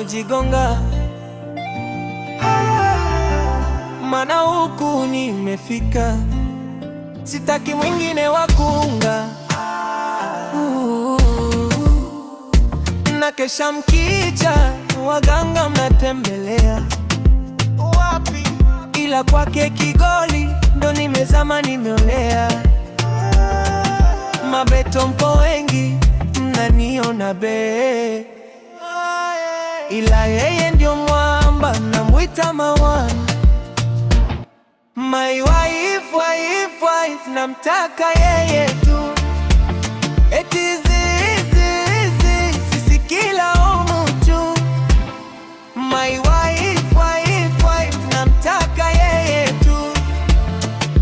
wanaojigonga, mana huku nimefika, sitaki mwingine wa kuunga. Na kesha mkicha, waganga mnatembelea wapi? Ila kwake Kigoli ndo nimezama, nimeolea. Mabeto mpo wengi, mnaniona be, ila yeye ndio mwamba, namwita mawani. My wife, wife, wife, namtaka yeye tu. Eti sisi kila umutu. My wife, wife, wife, namtaka yeye tu.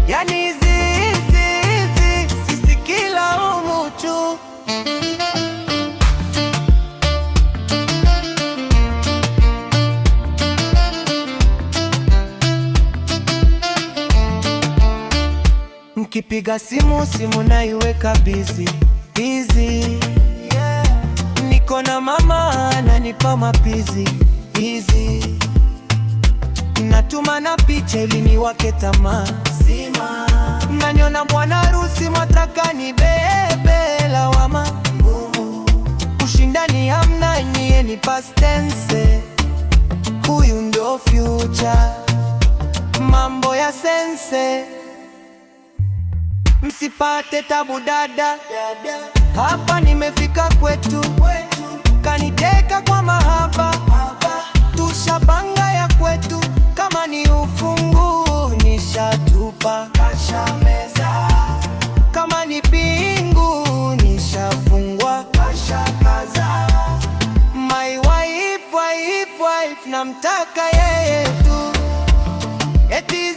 Yani sisi kila umutu. Mkipiga simu naiweka busy, yeah. Niko na mama ananipa mapizi easy. Natuma na picha ili niwake tamaa zima. Mnaniona bwana harusi mwataka nibebe lawama ngumu. Ushindani hamna, nyie ni past tense. Huyu ndo future, mambo ya sense. Msipate tabu dada, hapa nimefika kwetu. Kaniteka kwa mahaba, tushabanga ya kwetu. Kama ni ufungu nishatupa, kashameza. Kama ni pingu nishafungwa, kashakaza. My wife, wife, wife, namtaka yeye tu. Eti